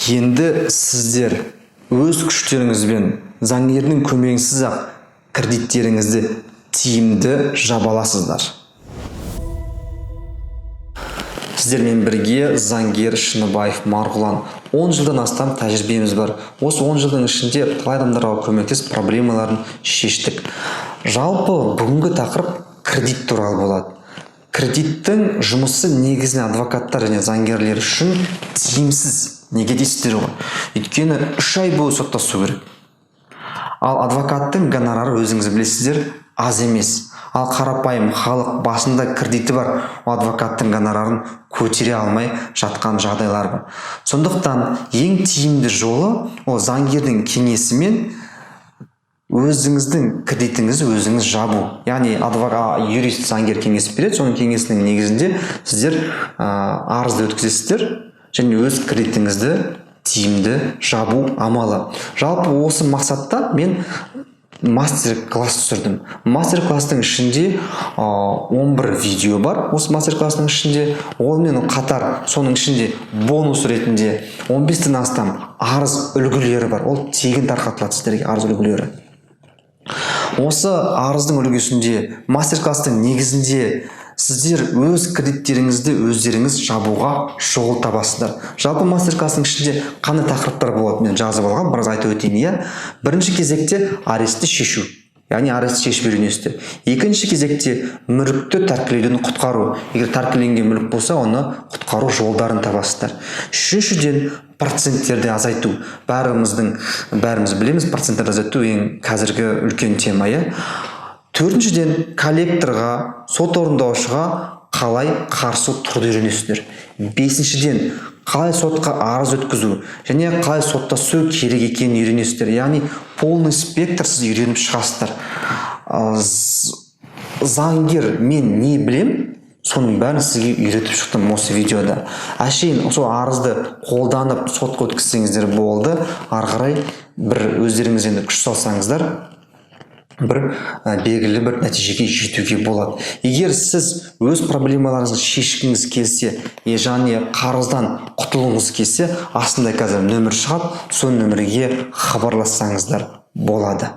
Енді сіздер өз күштеріңізбен заңгердің көмегінсіз ақ кредиттеріңізді тиімді жаба аласыздар. Сіздермен бірге заңгер Шыныбаев Марғұлан. 10 жылдан астам тәжірибеміз бар. Осы 10 жылдың ішінде талай адамдарға көмектесіп проблемаларын шештік. Жалпы бүгінгі тақырып кредит туралы болады. Кредиттің жұмысы негізінен адвокаттар және заңгерлер үшін тиімсіз. Неге дейсіздер ғой? Өйткені 3 ай бойы соттасу керек. Ал адвокаттың гонорары өзіңіз білесіздер аз емес. Ал қарапайым халық басында кредиті бар, адвокаттың гонорарын көтере алмай жатқан жағдайлар бар. Сондықтан ең тиімді жолы ол заңгердің кеңесімен өзіңіздің кредитіңізді өзіңіз жабу. Яғни юрист заңгер кеңес береді, соның кеңесінің негізінде сіздер арызды өткізесіздер және өз кредитіңізді тиімді жабу амалы. Жалпы осы мақсатта мен мастер-класс түсірдім. Мастер-класстың ішінде 11 видео бар. Осы мастер-класстың ішінде олмен қатар соның ішінде бонус ретінде 15-тен астам арыз үлгілері бар. Ол тегін тарқатылады сіздерге арыз үлгілері. Осы арыздың үлгісінде мастер-класстың негізінде сіздер өз кредиттеріңізді өздеріңіз жабуға жол табасыздар. Жалпы мастер-класстың ішінде қандай тақырыптар болады, мен жазып алған, біраз айтып өтейін. Бірінші кезекте аресті шешу, яғни аресті шешіп үйренесіздер. Екінші кезекте мүлікті тәркілеуден құтқару. Егер тәркіленген мүлік болса, оны құтқару жолдарын табасыздар. Үшіншіден проценттерді азайту. Бәріміз білеміз, проценттерді азайту ең қазіргі үлкен тема. Төртіншіден коллекторға, сот орындаушыға қалай қарсы тұруды үйренесіздер. Бесіншіден қалай сотқа арыз өткізу және қалай соттасу керек екенін үйренесіздер. Яғни полный спектр сіз үйреніп шығасыздар. Заңгер мен не білем, соның бәрін сізге үйретіп шықтым осы видеода. Әшейін осы арызды қолданып сотқа өткізсеңіздер болды. Ары қарай бір өздеріңіз енді күш салсаңыздар, бір белгілі бір нәтижеге жетуге болады. Егер сіз өз проблемаларыңызды шешкіңіз келсе, және қарыздан құтылғыңыз келсе, астында қазір нөмір шығады, сол нөмірге хабарлассаңыздар болады.